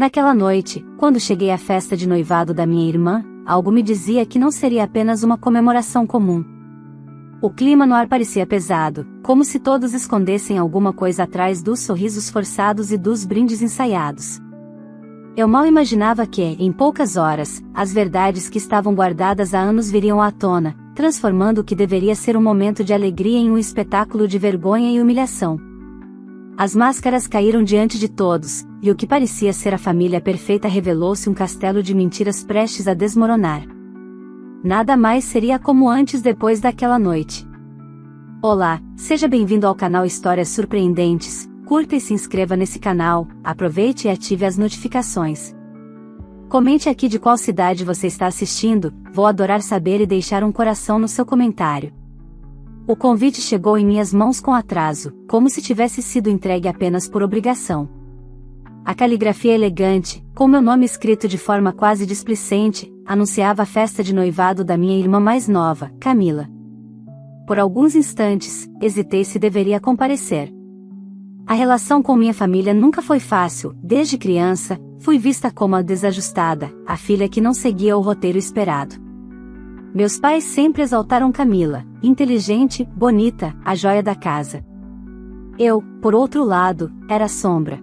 Naquela noite, quando cheguei à festa de noivado da minha irmã, algo me dizia que não seria apenas uma comemoração comum. O clima no ar parecia pesado, como se todos escondessem alguma coisa atrás dos sorrisos forçados e dos brindes ensaiados. Eu mal imaginava que, em poucas horas, as verdades que estavam guardadas há anos viriam à tona, transformando o que deveria ser um momento de alegria em um espetáculo de vergonha e humilhação. As máscaras caíram diante de todos, e o que parecia ser a família perfeita revelou-se um castelo de mentiras prestes a desmoronar. Nada mais seria como antes depois daquela noite. Olá, seja bem-vindo ao canal Histórias Surpreendentes. Curta e se inscreva nesse canal, aproveite e ative as notificações. Comente aqui de qual cidade você está assistindo, vou adorar saber e deixar um coração no seu comentário. O convite chegou em minhas mãos com atraso, como se tivesse sido entregue apenas por obrigação. A caligrafia elegante, com meu nome escrito de forma quase displicente, anunciava a festa de noivado da minha irmã mais nova, Camila. Por alguns instantes, hesitei se deveria comparecer. A relação com minha família nunca foi fácil. Desde criança, fui vista como a desajustada, a filha que não seguia o roteiro esperado. Meus pais sempre exaltaram Camila, inteligente, bonita, a joia da casa. Eu, por outro lado, era a sombra.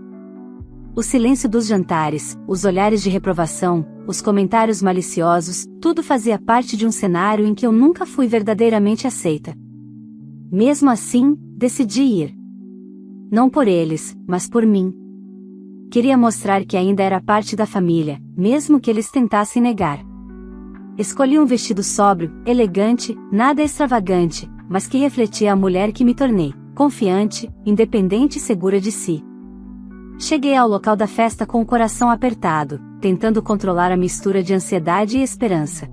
O silêncio dos jantares, os olhares de reprovação, os comentários maliciosos, tudo fazia parte de um cenário em que eu nunca fui verdadeiramente aceita. Mesmo assim, decidi ir. Não por eles, mas por mim. Queria mostrar que ainda era parte da família, mesmo que eles tentassem negar. Escolhi um vestido sóbrio, elegante, nada extravagante, mas que refletia a mulher que me tornei, confiante, independente e segura de si. Cheguei ao local da festa com o coração apertado, tentando controlar a mistura de ansiedade e esperança.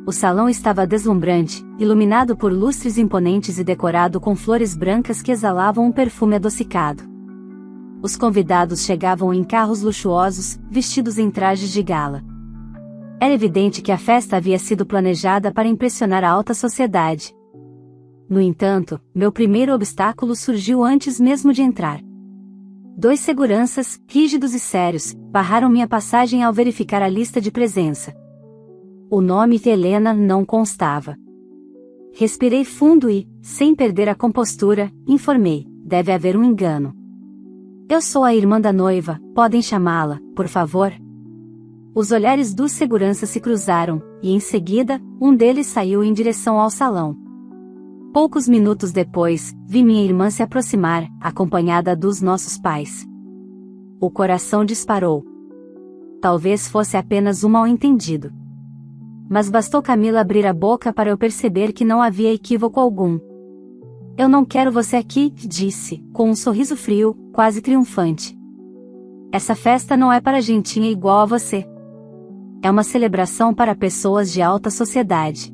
O salão estava deslumbrante, iluminado por lustres imponentes e decorado com flores brancas que exalavam um perfume adocicado. Os convidados chegavam em carros luxuosos, vestidos em trajes de gala. Era evidente que a festa havia sido planejada para impressionar a alta sociedade. No entanto, meu primeiro obstáculo surgiu antes mesmo de entrar. 2 seguranças, rígidos e sérios, barraram minha passagem ao verificar a lista de presença. O nome de Helena não constava. Respirei fundo e, sem perder a compostura, informei: deve haver um engano. Eu sou a irmã da noiva, podem chamá-la, por favor? Os olhares dos seguranças se cruzaram, e em seguida, um deles saiu em direção ao salão. Poucos minutos depois, vi minha irmã se aproximar, acompanhada dos nossos pais. O coração disparou. Talvez fosse apenas um mal-entendido. Mas bastou Camila abrir a boca para eu perceber que não havia equívoco algum. Eu não quero você aqui, disse, com um sorriso frio, quase triunfante. Essa festa não é para gentinha igual a você. É uma celebração para pessoas de alta sociedade.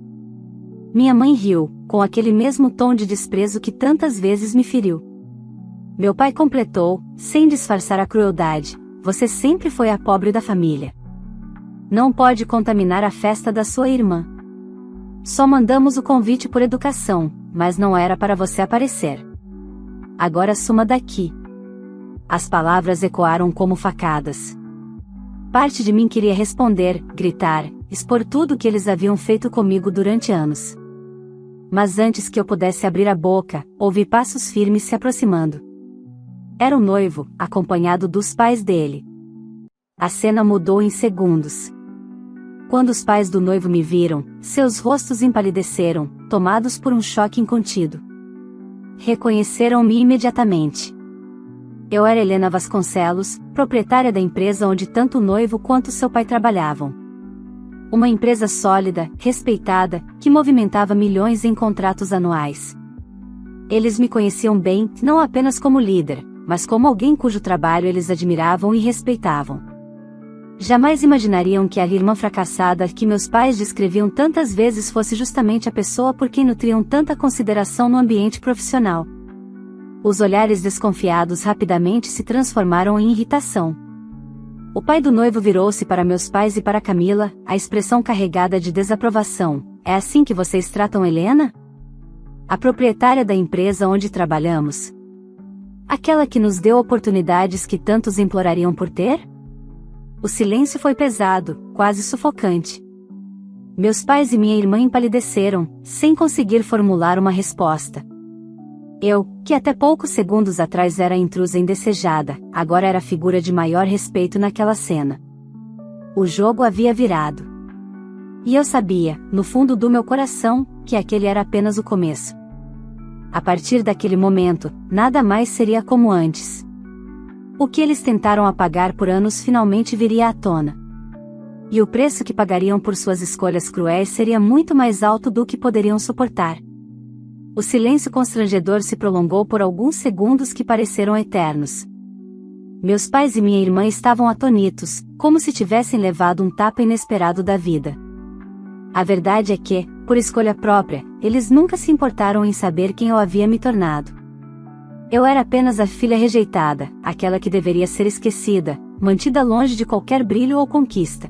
Minha mãe riu, com aquele mesmo tom de desprezo que tantas vezes me feriu. Meu pai completou, sem disfarçar a crueldade: você sempre foi a pobre da família. Não pode contaminar a festa da sua irmã. Só mandamos o convite por educação, mas não era para você aparecer. Agora suma daqui. As palavras ecoaram como facadas. Parte de mim queria responder, gritar, expor tudo o que eles haviam feito comigo durante anos. Mas antes que eu pudesse abrir a boca, ouvi passos firmes se aproximando. Era o noivo, acompanhado dos pais dele. A cena mudou em segundos. Quando os pais do noivo me viram, seus rostos empalideceram, tomados por um choque incontido. Reconheceram-me imediatamente. Eu era Helena Vasconcelos, proprietária da empresa onde tanto o noivo quanto seu pai trabalhavam. Uma empresa sólida, respeitada, que movimentava milhões em contratos anuais. Eles me conheciam bem, não apenas como líder, mas como alguém cujo trabalho eles admiravam e respeitavam. Jamais imaginariam que a irmã fracassada que meus pais descreviam tantas vezes fosse justamente a pessoa por quem nutriam tanta consideração no ambiente profissional. Os olhares desconfiados rapidamente se transformaram em irritação. O pai do noivo virou-se para meus pais e para Camila, a expressão carregada de desaprovação: é assim que vocês tratam Helena? A proprietária da empresa onde trabalhamos? Aquela que nos deu oportunidades que tantos implorariam por ter? O silêncio foi pesado, quase sufocante. Meus pais e minha irmã empalideceram, sem conseguir formular uma resposta. Eu, que até poucos segundos atrás era a intrusa indesejada, agora era a figura de maior respeito naquela cena. O jogo havia virado. E eu sabia, no fundo do meu coração, que aquele era apenas o começo. A partir daquele momento, nada mais seria como antes. O que eles tentaram apagar por anos finalmente viria à tona. E o preço que pagariam por suas escolhas cruéis seria muito mais alto do que poderiam suportar. O silêncio constrangedor se prolongou por alguns segundos que pareceram eternos. Meus pais e minha irmã estavam atonitos, como se tivessem levado um tapa inesperado da vida. A verdade é que, por escolha própria, eles nunca se importaram em saber quem eu havia me tornado. Eu era apenas a filha rejeitada, aquela que deveria ser esquecida, mantida longe de qualquer brilho ou conquista.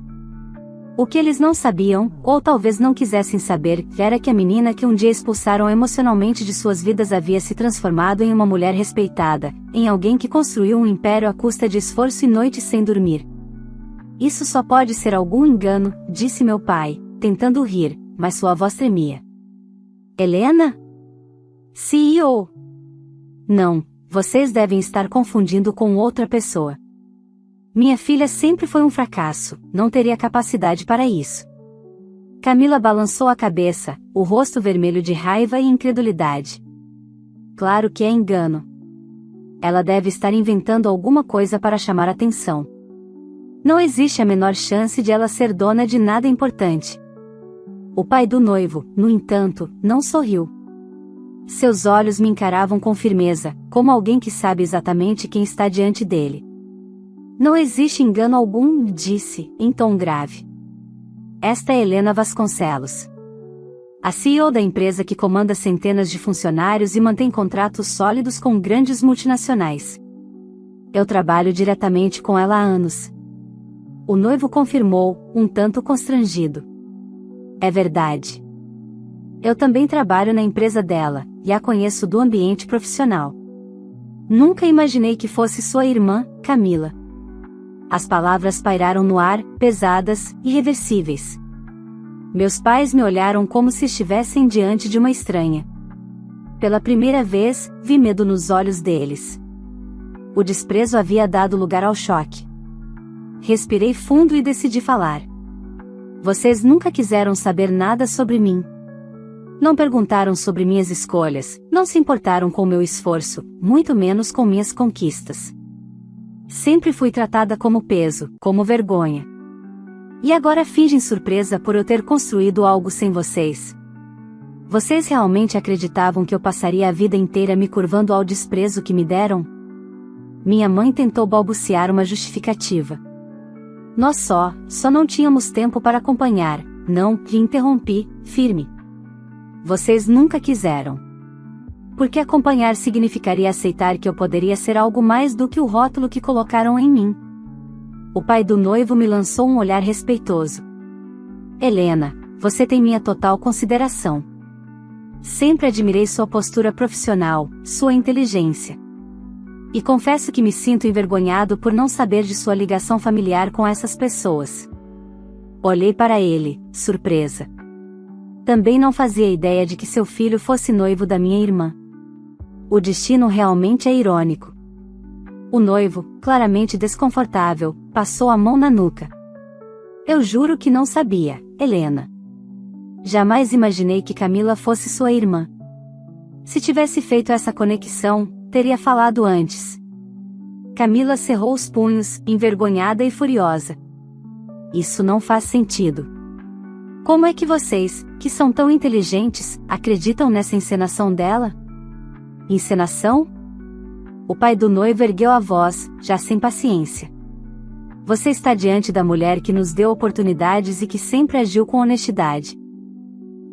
O que eles não sabiam, ou talvez não quisessem saber, era que a menina que um dia expulsaram emocionalmente de suas vidas havia se transformado em uma mulher respeitada, em alguém que construiu um império à custa de esforço e noites sem dormir. Isso só pode ser algum engano, disse meu pai, tentando rir, mas sua voz tremia. Helena? CEO? Não, vocês devem estar confundindo com outra pessoa. Minha filha sempre foi um fracasso, não teria capacidade para isso. Camila balançou a cabeça, o rosto vermelho de raiva e incredulidade. Claro que é engano. Ela deve estar inventando alguma coisa para chamar atenção. Não existe a menor chance de ela ser dona de nada importante. O pai do noivo, no entanto, não sorriu. Seus olhos me encaravam com firmeza, como alguém que sabe exatamente quem está diante dele. Não existe engano algum, disse, em tom grave. Esta é Helena Vasconcelos. A CEO da empresa que comanda centenas de funcionários e mantém contratos sólidos com grandes multinacionais. Eu trabalho diretamente com ela há anos. O noivo confirmou, um tanto constrangido. É verdade. Eu também trabalho na empresa dela, e a conheço do ambiente profissional. Nunca imaginei que fosse sua irmã, Camila. As palavras pairaram no ar, pesadas, irreversíveis. Meus pais me olharam como se estivessem diante de uma estranha. Pela primeira vez, vi medo nos olhos deles. O desprezo havia dado lugar ao choque. Respirei fundo e decidi falar. Vocês nunca quiseram saber nada sobre mim. Não perguntaram sobre minhas escolhas, não se importaram com meu esforço, muito menos com minhas conquistas. Sempre fui tratada como peso, como vergonha. E agora fingem surpresa por eu ter construído algo sem vocês. Vocês realmente acreditavam que eu passaria a vida inteira me curvando ao desprezo que me deram? Minha mãe tentou balbuciar uma justificativa. Nós só não tínhamos tempo para acompanhar, não, lhe interrompi, firme. Vocês nunca quiseram. Porque acompanhar significaria aceitar que eu poderia ser algo mais do que o rótulo que colocaram em mim. O pai do noivo me lançou um olhar respeitoso. Helena, você tem minha total consideração. Sempre admirei sua postura profissional, sua inteligência. E confesso que me sinto envergonhado por não saber de sua ligação familiar com essas pessoas. Olhei para ele, surpresa. Também não fazia ideia de que seu filho fosse noivo da minha irmã. O destino realmente é irônico. O noivo, claramente desconfortável, passou a mão na nuca. Eu juro que não sabia, Helena. Jamais imaginei que Camila fosse sua irmã. Se tivesse feito essa conexão, teria falado antes. Camila cerrou os punhos, envergonhada e furiosa. Isso não faz sentido. Como é que vocês, que são tão inteligentes, acreditam nessa encenação dela? Encenação? O pai do noivo ergueu a voz, já sem paciência. Você está diante da mulher que nos deu oportunidades e que sempre agiu com honestidade.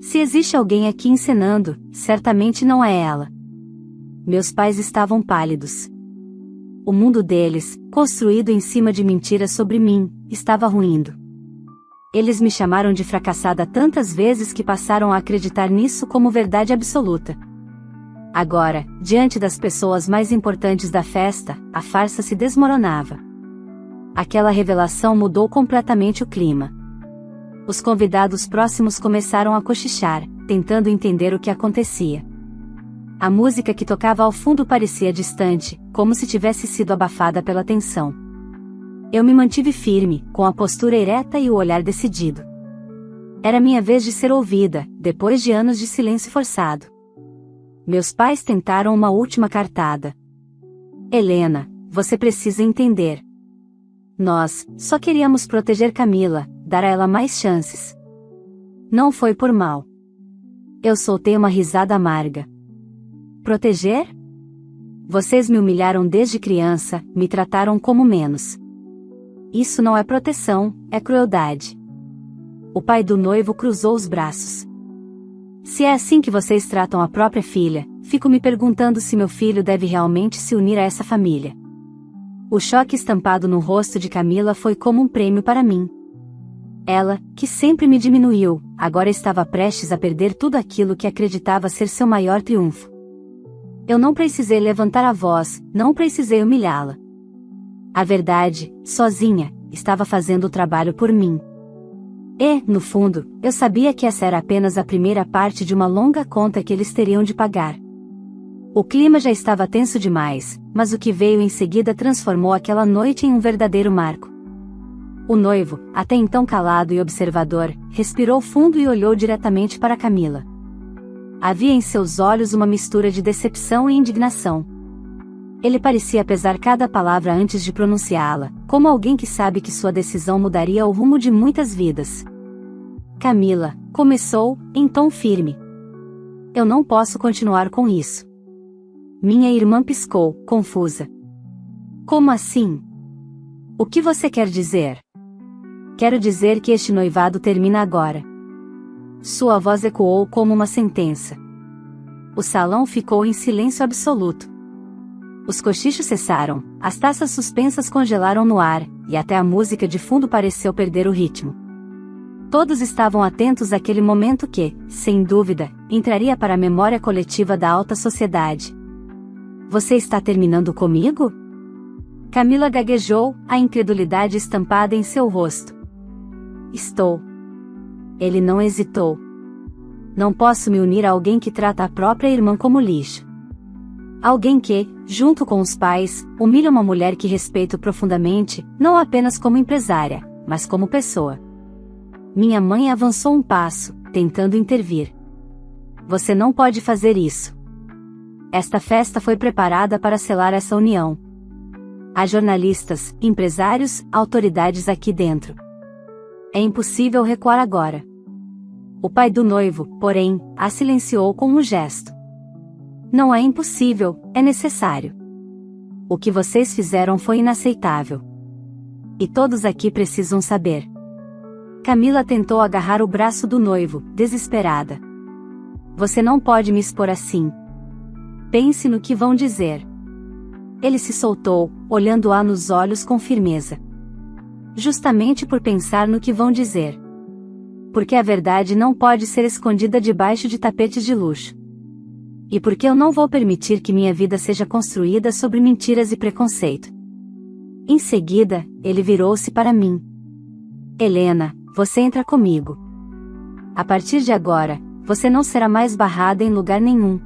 Se existe alguém aqui encenando, certamente não é ela. Meus pais estavam pálidos. O mundo deles, construído em cima de mentiras sobre mim, estava ruindo. Eles me chamaram de fracassada tantas vezes que passaram a acreditar nisso como verdade absoluta. Agora, diante das pessoas mais importantes da festa, a farsa se desmoronava. Aquela revelação mudou completamente o clima. Os convidados próximos começaram a cochichar, tentando entender o que acontecia. A música que tocava ao fundo parecia distante, como se tivesse sido abafada pela tensão. Eu me mantive firme, com a postura ereta e o olhar decidido. Era minha vez de ser ouvida, depois de anos de silêncio forçado. Meus pais tentaram uma última cartada. Helena, você precisa entender. Nós só queríamos proteger Camila, dar a ela mais chances. Não foi por mal. Eu soltei uma risada amarga. Proteger? Vocês me humilharam desde criança, me trataram como menos. Isso não é proteção, é crueldade. O pai do noivo cruzou os braços. Se é assim que vocês tratam a própria filha, fico me perguntando se meu filho deve realmente se unir a essa família. O choque estampado no rosto de Camila foi como um prêmio para mim. Ela, que sempre me diminuiu, agora estava prestes a perder tudo aquilo que acreditava ser seu maior triunfo. Eu não precisei levantar a voz, não precisei humilhá-la. A verdade, sozinha, estava fazendo o trabalho por mim. E, no fundo, eu sabia que essa era apenas a primeira parte de uma longa conta que eles teriam de pagar. O clima já estava tenso demais, mas o que veio em seguida transformou aquela noite em um verdadeiro marco. O noivo, até então calado e observador, respirou fundo e olhou diretamente para Camila. Havia em seus olhos uma mistura de decepção e indignação. Ele parecia pesar cada palavra antes de pronunciá-la, como alguém que sabe que sua decisão mudaria o rumo de muitas vidas. Camila, começou, em tom firme. Eu não posso continuar com isso. Minha irmã piscou, confusa. Como assim? O que você quer dizer? Quero dizer que este noivado termina agora. Sua voz ecoou como uma sentença. O salão ficou em silêncio absoluto. Os cochichos cessaram, as taças suspensas congelaram no ar, e até a música de fundo pareceu perder o ritmo. Todos estavam atentos àquele momento que, sem dúvida, entraria para a memória coletiva da alta sociedade. Você está terminando comigo? Camila gaguejou, a incredulidade estampada em seu rosto. Estou. Ele não hesitou. Não posso me unir a alguém que trata a própria irmã como lixo. Alguém que, junto com os pais, humilha uma mulher que respeito profundamente, não apenas como empresária, mas como pessoa. Minha mãe avançou um passo, tentando intervir. Você não pode fazer isso. Esta festa foi preparada para selar essa união. Há jornalistas, empresários, autoridades aqui dentro. É impossível recuar agora. O pai do noivo, porém, a silenciou com um gesto. Não é impossível, é necessário. O que vocês fizeram foi inaceitável. E todos aqui precisam saber. Camila tentou agarrar o braço do noivo, desesperada. Você não pode me expor assim. Pense no que vão dizer. Ele se soltou, olhando-a nos olhos com firmeza. Justamente por pensar no que vão dizer. Porque a verdade não pode ser escondida debaixo de tapetes de luxo. E porque eu não vou permitir que minha vida seja construída sobre mentiras e preconceito. Em seguida, ele virou-se para mim. Helena, você entra comigo. A partir de agora, você não será mais barrada em lugar nenhum.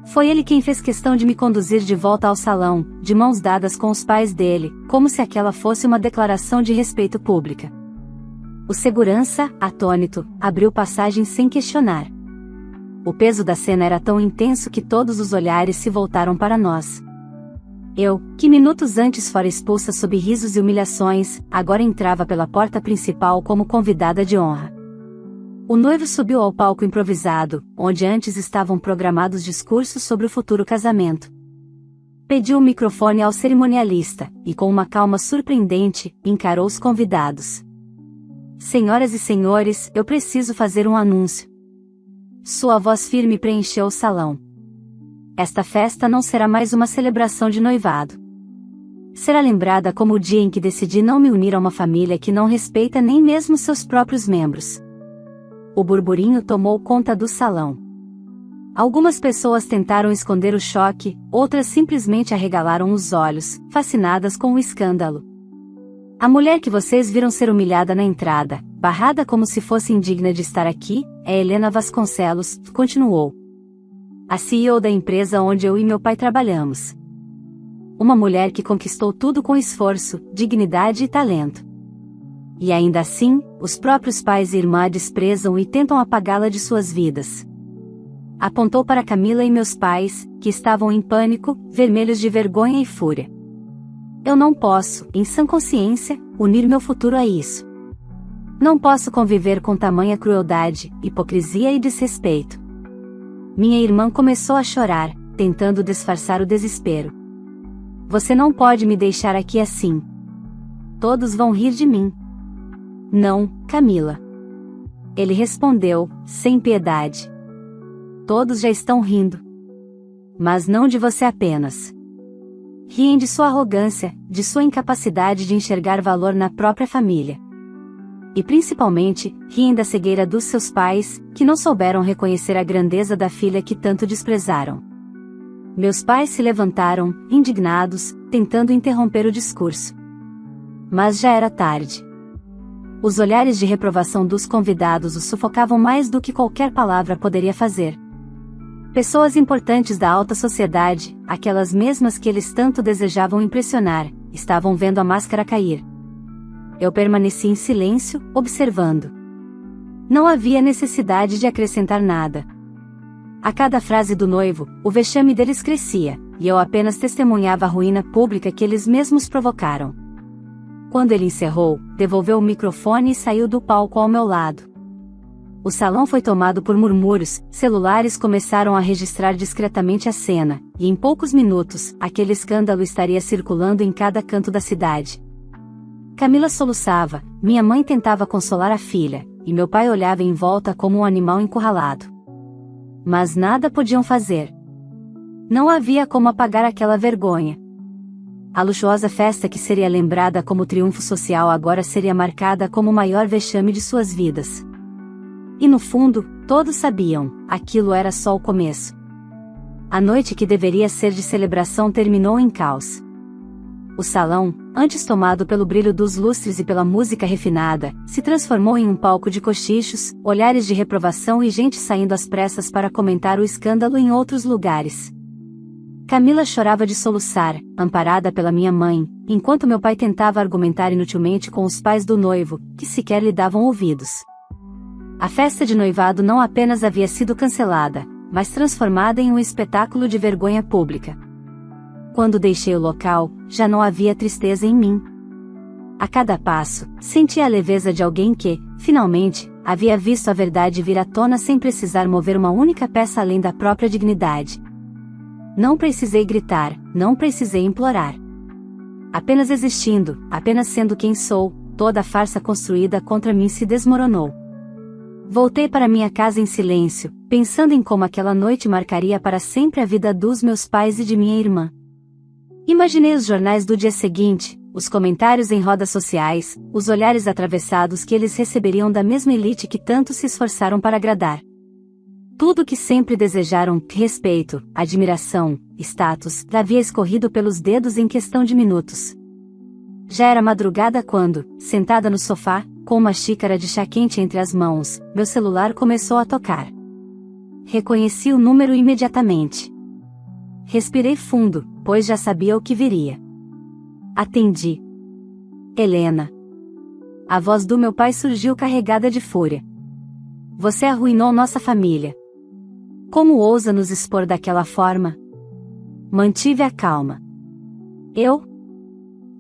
Foi ele quem fez questão de me conduzir de volta ao salão, de mãos dadas com os pais dele, como se aquela fosse uma declaração de respeito pública. O segurança, atônito, abriu passagem sem questionar. O peso da cena era tão intenso que todos os olhares se voltaram para nós. Eu, que minutos antes fora expulsa sob risos e humilhações, agora entrava pela porta principal como convidada de honra. O noivo subiu ao palco improvisado, onde antes estavam programados discursos sobre o futuro casamento. Pediu o microfone ao cerimonialista, e com uma calma surpreendente, encarou os convidados. Senhoras e senhores, eu preciso fazer um anúncio. Sua voz firme preencheu o salão. Esta festa não será mais uma celebração de noivado. Será lembrada como o dia em que decidi não me unir a uma família que não respeita nem mesmo seus próprios membros. O burburinho tomou conta do salão. Algumas pessoas tentaram esconder o choque, outras simplesmente arregalaram os olhos, fascinadas com o escândalo. A mulher que vocês viram ser humilhada na entrada, barrada como se fosse indigna de estar aqui, é Helena Vasconcelos, continuou. A CEO da empresa onde eu e meu pai trabalhamos. Uma mulher que conquistou tudo com esforço, dignidade e talento. E ainda assim, os próprios pais e irmã a desprezam e tentam apagá-la de suas vidas. Apontou para Camila e meus pais, que estavam em pânico, vermelhos de vergonha e fúria. Eu não posso, em sã consciência, unir meu futuro a isso. Não posso conviver com tamanha crueldade, hipocrisia e desrespeito. Minha irmã começou a chorar, tentando disfarçar o desespero. Você não pode me deixar aqui assim. Todos vão rir de mim. Não, Camila. Ele respondeu, sem piedade. Todos já estão rindo. Mas não de você apenas. Riem de sua arrogância, de sua incapacidade de enxergar valor na própria família. E principalmente, riem da cegueira dos seus pais, que não souberam reconhecer a grandeza da filha que tanto desprezaram. Meus pais se levantaram, indignados, tentando interromper o discurso. Mas já era tarde. Os olhares de reprovação dos convidados os sufocavam mais do que qualquer palavra poderia fazer. Pessoas importantes da alta sociedade, aquelas mesmas que eles tanto desejavam impressionar, estavam vendo a máscara cair. Eu permaneci em silêncio, observando. Não havia necessidade de acrescentar nada. A cada frase do noivo, o vexame deles crescia, e eu apenas testemunhava a ruína pública que eles mesmos provocaram. Quando ele encerrou, devolveu o microfone e saiu do palco ao meu lado. O salão foi tomado por murmúrios, celulares começaram a registrar discretamente a cena, e em poucos minutos, aquele escândalo estaria circulando em cada canto da cidade. Camila soluçava, minha mãe tentava consolar a filha, e meu pai olhava em volta como um animal encurralado. Mas nada podiam fazer. Não havia como apagar aquela vergonha. A luxuosa festa que seria lembrada como triunfo social agora seria marcada como o maior vexame de suas vidas. E no fundo, todos sabiam, aquilo era só o começo. A noite que deveria ser de celebração terminou em caos. O salão, antes tomado pelo brilho dos lustres e pela música refinada, se transformou em um palco de cochichos, olhares de reprovação e gente saindo às pressas para comentar o escândalo em outros lugares. Camila chorava de soluçar, amparada pela minha mãe, enquanto meu pai tentava argumentar inutilmente com os pais do noivo, que sequer lhe davam ouvidos. A festa de noivado não apenas havia sido cancelada, mas transformada em um espetáculo de vergonha pública. Quando deixei o local, já não havia tristeza em mim. A cada passo, sentia a leveza de alguém que, finalmente, havia visto a verdade vir à tona sem precisar mover uma única peça além da própria dignidade. Não precisei gritar, não precisei implorar. Apenas existindo, apenas sendo quem sou, toda a farsa construída contra mim se desmoronou. Voltei para minha casa em silêncio, pensando em como aquela noite marcaria para sempre a vida dos meus pais e de minha irmã. Imaginei os jornais do dia seguinte, os comentários em rodas sociais, os olhares atravessados que eles receberiam da mesma elite que tanto se esforçaram para agradar. Tudo que sempre desejaram, respeito, admiração, status, havia escorrido pelos dedos em questão de minutos. Já era madrugada quando, sentada no sofá, com uma xícara de chá quente entre as mãos, meu celular começou a tocar. Reconheci o número imediatamente. Respirei fundo, pois já sabia o que viria. Atendi. Helena. A voz do meu pai surgiu carregada de fúria. Você arruinou nossa família. Como ousa nos expor daquela forma? Mantive a calma. Eu?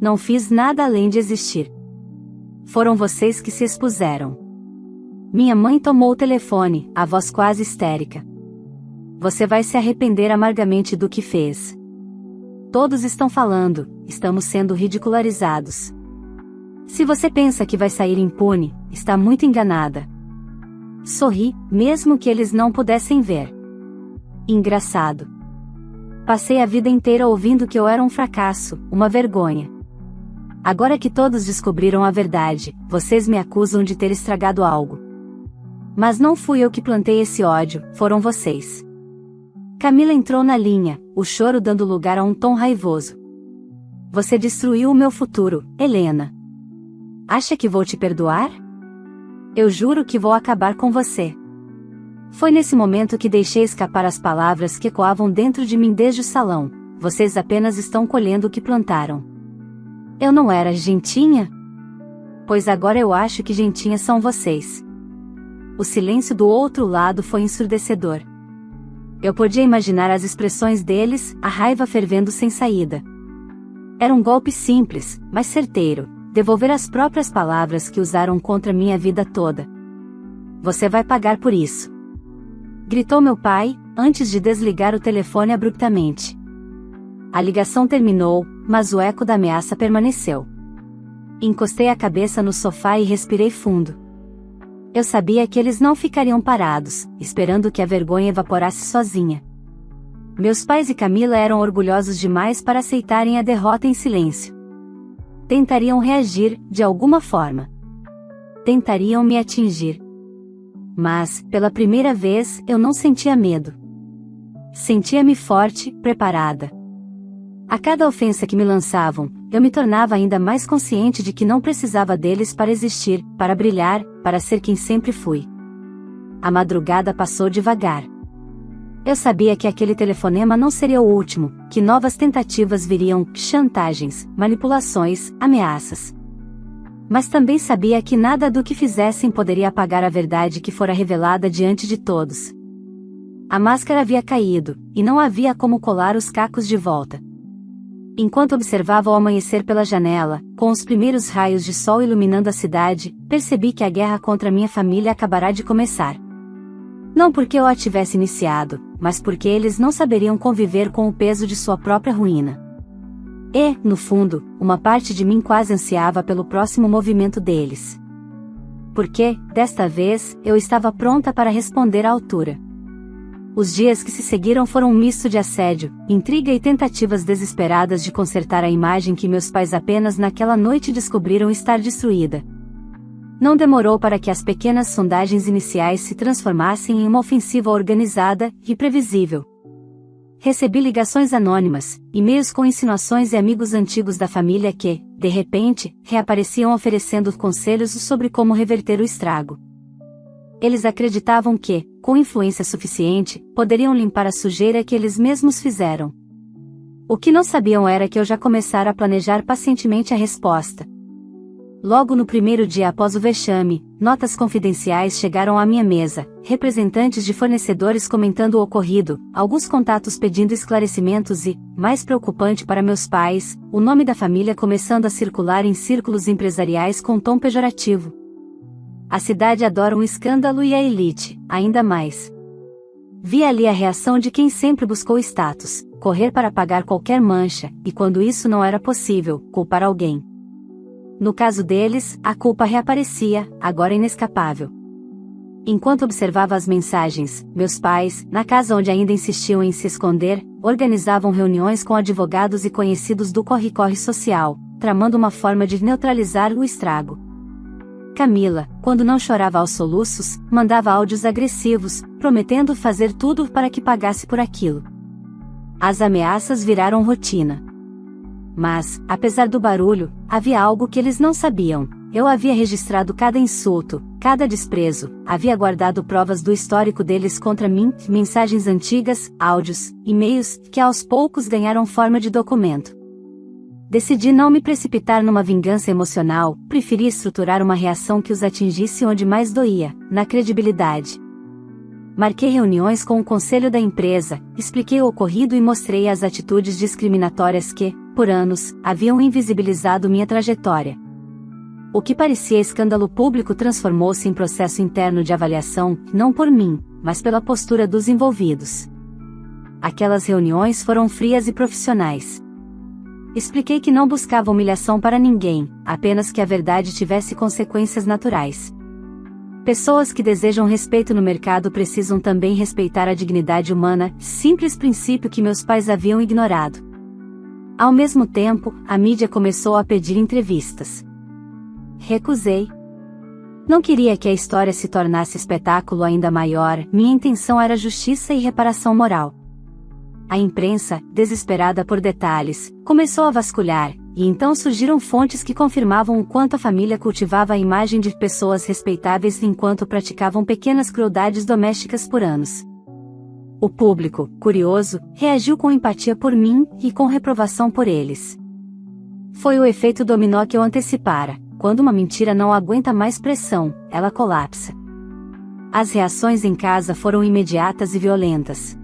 Não fiz nada além de existir. Foram vocês que se expuseram. Minha mãe tomou o telefone, a voz quase histérica. Você vai se arrepender amargamente do que fez. Todos estão falando, estamos sendo ridicularizados. Se você pensa que vai sair impune, está muito enganada. Sorri, mesmo que eles não pudessem ver. Engraçado. Passei a vida inteira ouvindo que eu era um fracasso, uma vergonha. Agora que todos descobriram a verdade, vocês me acusam de ter estragado algo. Mas não fui eu que plantei esse ódio, foram vocês. Camila entrou na linha, o choro dando lugar a um tom raivoso. Você destruiu o meu futuro, Helena. Acha que vou te perdoar? Eu juro que vou acabar com você. Foi nesse momento que deixei escapar as palavras que ecoavam dentro de mim desde o salão. Vocês apenas estão colhendo o que plantaram. Eu não era gentinha? Pois agora eu acho que gentinhas são vocês. O silêncio do outro lado foi ensurdecedor. Eu podia imaginar as expressões deles, a raiva fervendo sem saída. Era um golpe simples, mas certeiro, devolver as próprias palavras que usaram contra mim a vida toda. Você vai pagar por isso. Gritou meu pai, antes de desligar o telefone abruptamente. A ligação terminou, mas o eco da ameaça permaneceu. Encostei a cabeça no sofá e respirei fundo. Eu sabia que eles não ficariam parados, esperando que a vergonha evaporasse sozinha. Meus pais e Camila eram orgulhosos demais para aceitarem a derrota em silêncio. Tentariam reagir, de alguma forma. Tentariam me atingir. Mas, pela primeira vez, eu não sentia medo. Sentia-me forte, preparada. A cada ofensa que me lançavam, eu me tornava ainda mais consciente de que não precisava deles para existir, para brilhar, para ser quem sempre fui. A madrugada passou devagar. Eu sabia que aquele telefonema não seria o último, que novas tentativas viriam, chantagens, manipulações, ameaças. Mas também sabia que nada do que fizessem poderia apagar a verdade que fora revelada diante de todos. A máscara havia caído, e não havia como colar os cacos de volta. Enquanto observava o amanhecer pela janela, com os primeiros raios de sol iluminando a cidade, percebi que a guerra contra minha família acabará de começar. Não porque eu a tivesse iniciado, mas porque eles não saberiam conviver com o peso de sua própria ruína. E, no fundo, uma parte de mim quase ansiava pelo próximo movimento deles. Porque, desta vez, eu estava pronta para responder à altura. Os dias que se seguiram foram um misto de assédio, intriga e tentativas desesperadas de consertar a imagem que meus pais apenas naquela noite descobriram estar destruída. Não demorou para que as pequenas sondagens iniciais se transformassem em uma ofensiva organizada e previsível. Recebi ligações anônimas, e-mails com insinuações e amigos antigos da família que, de repente, reapareciam oferecendo conselhos sobre como reverter o estrago. Eles acreditavam que, com influência suficiente, poderiam limpar a sujeira que eles mesmos fizeram. O que não sabiam era que eu já começara a planejar pacientemente a resposta. Logo no primeiro dia após o vexame, notas confidenciais chegaram à minha mesa, representantes de fornecedores comentando o ocorrido, alguns contatos pedindo esclarecimentos e, mais preocupante para meus pais, o nome da família começando a circular em círculos empresariais com tom pejorativo. A cidade adora um escândalo e a elite, ainda mais. Vi ali a reação de quem sempre buscou status, correr para apagar qualquer mancha, e quando isso não era possível, culpar alguém. No caso deles, a culpa reaparecia, agora inescapável. Enquanto observava as mensagens, meus pais, na casa onde ainda insistiam em se esconder, organizavam reuniões com advogados e conhecidos do corre-corre social, tramando uma forma de neutralizar o estrago. Camila, quando não chorava aos soluços, mandava áudios agressivos, prometendo fazer tudo para que pagasse por aquilo. As ameaças viraram rotina. Mas, apesar do barulho, havia algo que eles não sabiam. Eu havia registrado cada insulto, cada desprezo, havia guardado provas do histórico deles contra mim, mensagens antigas, áudios, e-mails, que aos poucos ganharam forma de documento. Decidi não me precipitar numa vingança emocional, preferi estruturar uma reação que os atingisse onde mais doía, na credibilidade. Marquei reuniões com o conselho da empresa, expliquei o ocorrido e mostrei as atitudes discriminatórias que, por anos, haviam invisibilizado minha trajetória. O que parecia escândalo público transformou-se em processo interno de avaliação, não por mim, mas pela postura dos envolvidos. Aquelas reuniões foram frias e profissionais. Expliquei que não buscava humilhação para ninguém, apenas que a verdade tivesse consequências naturais. Pessoas que desejam respeito no mercado precisam também respeitar a dignidade humana, simples princípio que meus pais haviam ignorado. Ao mesmo tempo, a mídia começou a pedir entrevistas. Recusei. Não queria que a história se tornasse espetáculo ainda maior, minha intenção era justiça e reparação moral. A imprensa, desesperada por detalhes, começou a vasculhar, e então surgiram fontes que confirmavam o quanto a família cultivava a imagem de pessoas respeitáveis enquanto praticavam pequenas crueldades domésticas por anos. O público, curioso, reagiu com empatia por mim e com reprovação por eles. Foi o efeito dominó que eu antecipara. Quando uma mentira não aguenta mais pressão, ela colapsa. As reações em casa foram imediatas e violentas.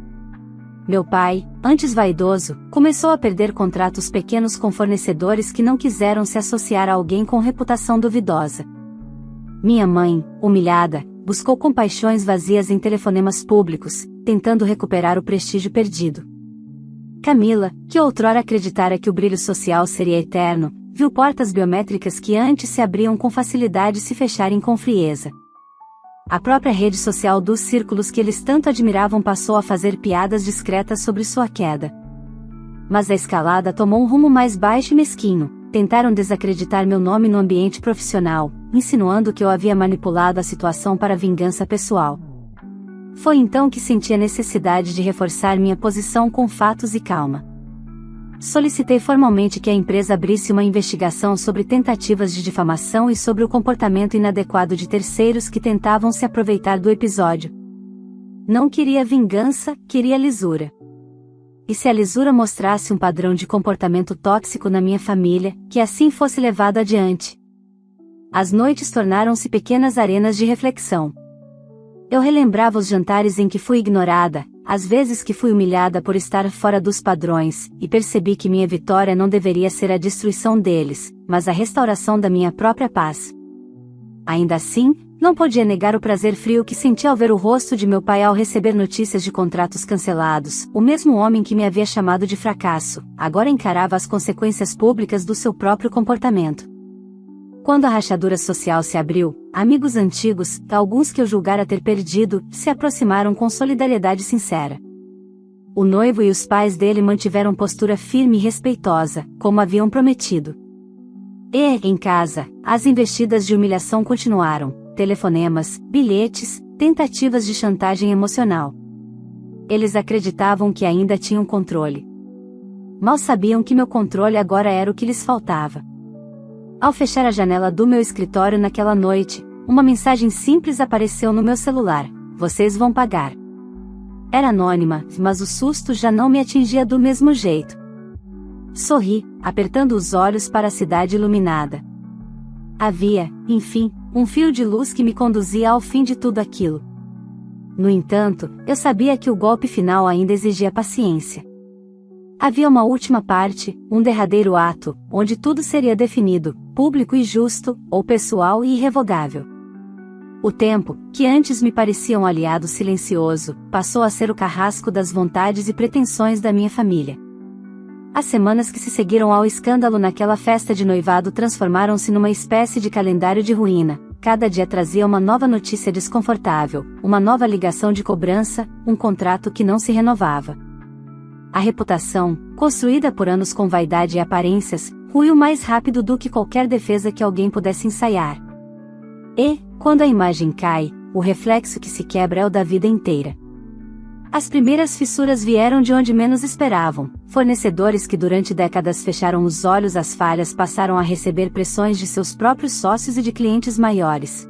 Meu pai, antes vaidoso, começou a perder contratos pequenos com fornecedores que não quiseram se associar a alguém com reputação duvidosa. Minha mãe, humilhada, buscou compaixões vazias em telefonemas públicos, tentando recuperar o prestígio perdido. Camila, que outrora acreditara que o brilho social seria eterno, viu portas biométricas que antes se abriam com facilidade se fecharem com frieza. A própria rede social dos círculos que eles tanto admiravam passou a fazer piadas discretas sobre sua queda. Mas a escalada tomou um rumo mais baixo e mesquinho. Tentaram desacreditar meu nome no ambiente profissional, insinuando que eu havia manipulado a situação para vingança pessoal. Foi então que senti a necessidade de reforçar minha posição com fatos e calma. Solicitei formalmente que a empresa abrisse uma investigação sobre tentativas de difamação e sobre o comportamento inadequado de terceiros que tentavam se aproveitar do episódio. Não queria vingança, queria lisura. E se a lisura mostrasse um padrão de comportamento tóxico na minha família, que assim fosse levado adiante. As noites tornaram-se pequenas arenas de reflexão. Eu relembrava os jantares em que fui ignorada, as vezes que fui humilhada por estar fora dos padrões, e percebi que minha vitória não deveria ser a destruição deles, mas a restauração da minha própria paz. Ainda assim, não podia negar o prazer frio que senti ao ver o rosto de meu pai ao receber notícias de contratos cancelados. O mesmo homem que me havia chamado de fracasso, agora encarava as consequências públicas do seu próprio comportamento. Quando a rachadura social se abriu, amigos antigos, alguns que eu julgara ter perdido, se aproximaram com solidariedade sincera. O noivo e os pais dele mantiveram postura firme e respeitosa, como haviam prometido. E, em casa, as investidas de humilhação continuaram, telefonemas, bilhetes, tentativas de chantagem emocional. Eles acreditavam que ainda tinham controle. Mal sabiam que meu controle agora era o que lhes faltava. Ao fechar a janela do meu escritório naquela noite, uma mensagem simples apareceu no meu celular: "Vocês vão pagar." Era anônima, mas o susto já não me atingia do mesmo jeito. Sorri, apertando os olhos para a cidade iluminada. Havia, enfim, um fio de luz que me conduzia ao fim de tudo aquilo. No entanto, eu sabia que o golpe final ainda exigia paciência. Havia uma última parte, um derradeiro ato, onde tudo seria definido, público e justo, ou pessoal e irrevogável. O tempo, que antes me parecia um aliado silencioso, passou a ser o carrasco das vontades e pretensões da minha família. As semanas que se seguiram ao escândalo naquela festa de noivado transformaram-se numa espécie de calendário de ruína. Cada dia trazia uma nova notícia desconfortável, uma nova ligação de cobrança, um contrato que não se renovava. A reputação, construída por anos com vaidade e aparências, ruiu mais rápido do que qualquer defesa que alguém pudesse ensaiar. E, quando a imagem cai, o reflexo que se quebra é o da vida inteira. As primeiras fissuras vieram de onde menos esperavam. Fornecedores que durante décadas fecharam os olhos às falhas passaram a receber pressões de seus próprios sócios e de clientes maiores.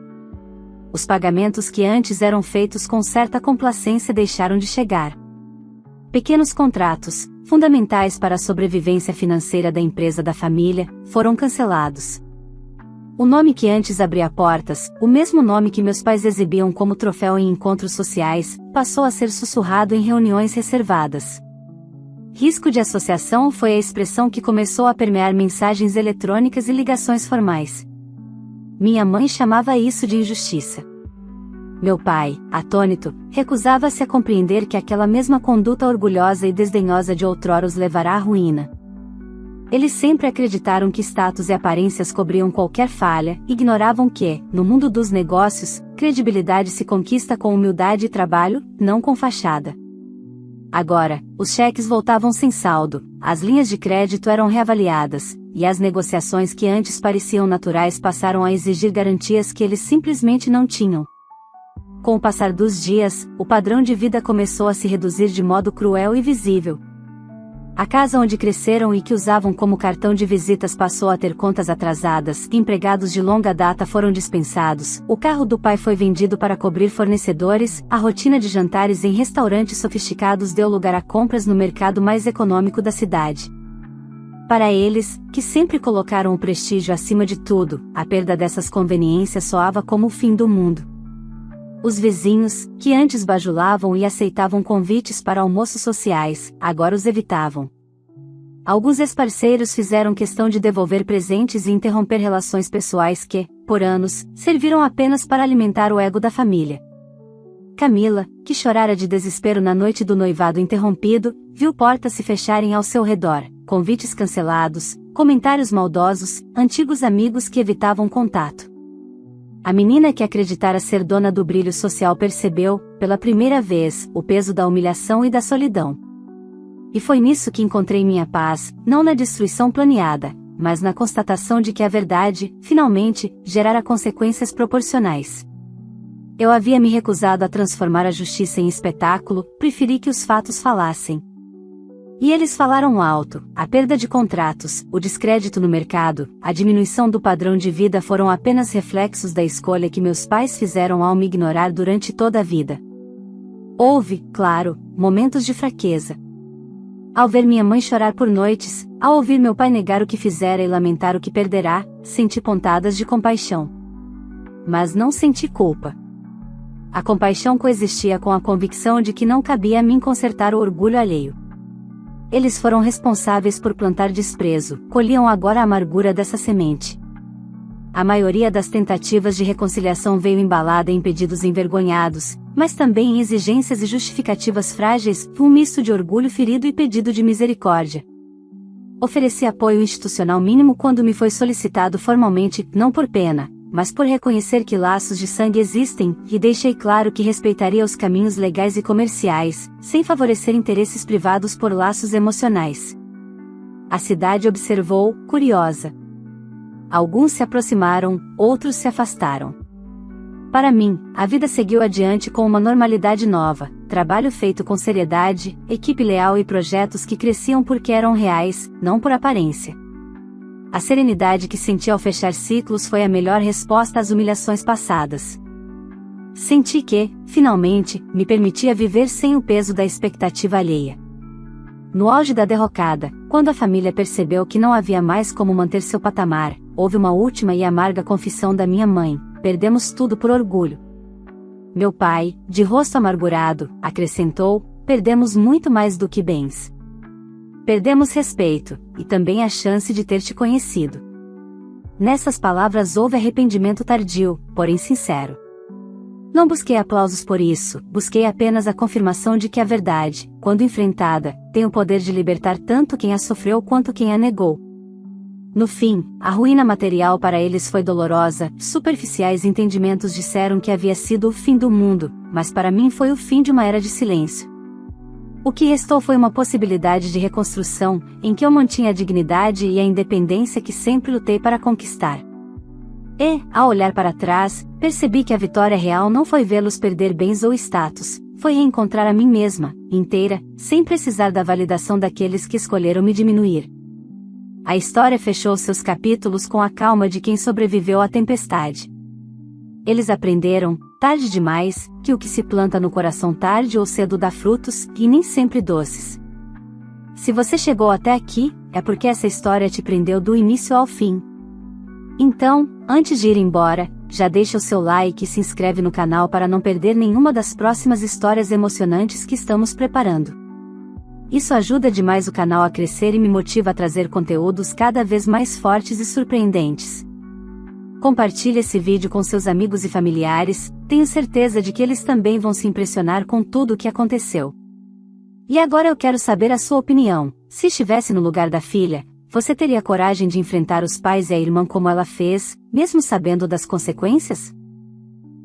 Os pagamentos que antes eram feitos com certa complacência deixaram de chegar. Pequenos contratos, fundamentais para a sobrevivência financeira da empresa da família, foram cancelados. O nome que antes abria portas, o mesmo nome que meus pais exibiam como troféu em encontros sociais, passou a ser sussurrado em reuniões reservadas. Risco de associação foi a expressão que começou a permear mensagens eletrônicas e ligações formais. Minha mãe chamava isso de injustiça. Meu pai, atônito, recusava-se a compreender que aquela mesma conduta orgulhosa e desdenhosa de outrora os levará à ruína. Eles sempre acreditaram que status e aparências cobriam qualquer falha, ignoravam que, no mundo dos negócios, credibilidade se conquista com humildade e trabalho, não com fachada. Agora, os cheques voltavam sem saldo, as linhas de crédito eram reavaliadas, e as negociações que antes pareciam naturais passaram a exigir garantias que eles simplesmente não tinham. Com o passar dos dias, o padrão de vida começou a se reduzir de modo cruel e visível. A casa onde cresceram e que usavam como cartão de visitas passou a ter contas atrasadas, empregados de longa data foram dispensados, o carro do pai foi vendido para cobrir fornecedores, a rotina de jantares em restaurantes sofisticados deu lugar a compras no mercado mais econômico da cidade. Para eles, que sempre colocaram o prestígio acima de tudo, a perda dessas conveniências soava como o fim do mundo. Os vizinhos, que antes bajulavam e aceitavam convites para almoços sociais, agora os evitavam. Alguns ex-parceiros fizeram questão de devolver presentes e interromper relações pessoais que, por anos, serviram apenas para alimentar o ego da família. Camila, que chorara de desespero na noite do noivado interrompido, viu portas se fecharem ao seu redor, convites cancelados, comentários maldosos, antigos amigos que evitavam contato. A menina que acreditara ser dona do brilho social percebeu, pela primeira vez, o peso da humilhação e da solidão. E foi nisso que encontrei minha paz, não na destruição planeada, mas na constatação de que a verdade, finalmente, gerara consequências proporcionais. Eu havia me recusado a transformar a justiça em espetáculo, preferi que os fatos falassem. E eles falaram alto, a perda de contratos, o descrédito no mercado, a diminuição do padrão de vida foram apenas reflexos da escolha que meus pais fizeram ao me ignorar durante toda a vida. Houve, claro, momentos de fraqueza. Ao ver minha mãe chorar por noites, ao ouvir meu pai negar o que fizera e lamentar o que perderá, senti pontadas de compaixão. Mas não senti culpa. A compaixão coexistia com a convicção de que não cabia a mim consertar o orgulho alheio. Eles foram responsáveis por plantar desprezo, colhiam agora a amargura dessa semente. A maioria das tentativas de reconciliação veio embalada em pedidos envergonhados, mas também em exigências e justificativas frágeis, um misto de orgulho ferido e pedido de misericórdia. Ofereci apoio institucional mínimo quando me foi solicitado formalmente, não por pena, mas por reconhecer que laços de sangue existem, e deixei claro que respeitaria os caminhos legais e comerciais, sem favorecer interesses privados por laços emocionais. A cidade observou, curiosa. Alguns se aproximaram, outros se afastaram. Para mim, a vida seguiu adiante com uma normalidade nova, trabalho feito com seriedade, equipe leal e projetos que cresciam porque eram reais, não por aparência. A serenidade que senti ao fechar ciclos foi a melhor resposta às humilhações passadas. Senti que, finalmente, me permitia viver sem o peso da expectativa alheia. No auge da derrocada, quando a família percebeu que não havia mais como manter seu patamar, houve uma última e amarga confissão da minha mãe: perdemos tudo por orgulho. Meu pai, de rosto amargurado, acrescentou: perdemos muito mais do que bens. Perdemos respeito, e também a chance de ter te conhecido. Nessas palavras houve arrependimento tardio, porém sincero. Não busquei aplausos por isso, busquei apenas a confirmação de que a verdade, quando enfrentada, tem o poder de libertar tanto quem a sofreu quanto quem a negou. No fim, a ruína material para eles foi dolorosa, superficiais entendimentos disseram que havia sido o fim do mundo, mas para mim foi o fim de uma era de silêncio. O que restou foi uma possibilidade de reconstrução, em que eu mantinha a dignidade e a independência que sempre lutei para conquistar. E, ao olhar para trás, percebi que a vitória real não foi vê-los perder bens ou status, foi reencontrar a mim mesma, inteira, sem precisar da validação daqueles que escolheram me diminuir. A história fechou seus capítulos com a calma de quem sobreviveu à tempestade. Eles aprenderam, tarde demais, que o que se planta no coração tarde ou cedo dá frutos, e nem sempre doces. Se você chegou até aqui, é porque essa história te prendeu do início ao fim. Então, antes de ir embora, já deixa o seu like e se inscreve no canal para não perder nenhuma das próximas histórias emocionantes que estamos preparando. Isso ajuda demais o canal a crescer e me motiva a trazer conteúdos cada vez mais fortes e surpreendentes. Compartilhe esse vídeo com seus amigos e familiares, tenho certeza de que eles também vão se impressionar com tudo o que aconteceu. E agora eu quero saber a sua opinião: se estivesse no lugar da filha, você teria coragem de enfrentar os pais e a irmã como ela fez, mesmo sabendo das consequências?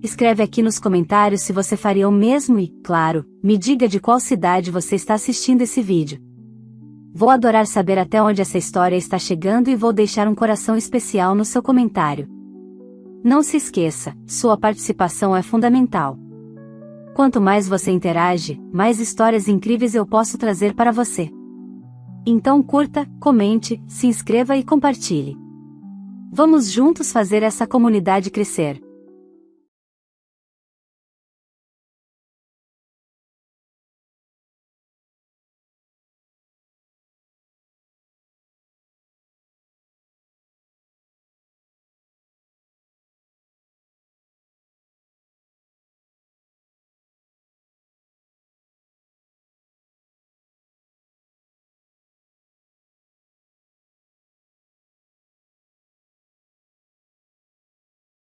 Escreve aqui nos comentários se você faria o mesmo e, claro, me diga de qual cidade você está assistindo esse vídeo. Vou adorar saber até onde essa história está chegando e vou deixar um coração especial no seu comentário. Não se esqueça, sua participação é fundamental. Quanto mais você interage, mais histórias incríveis eu posso trazer para você. Então curta, comente, se inscreva e compartilhe. Vamos juntos fazer essa comunidade crescer.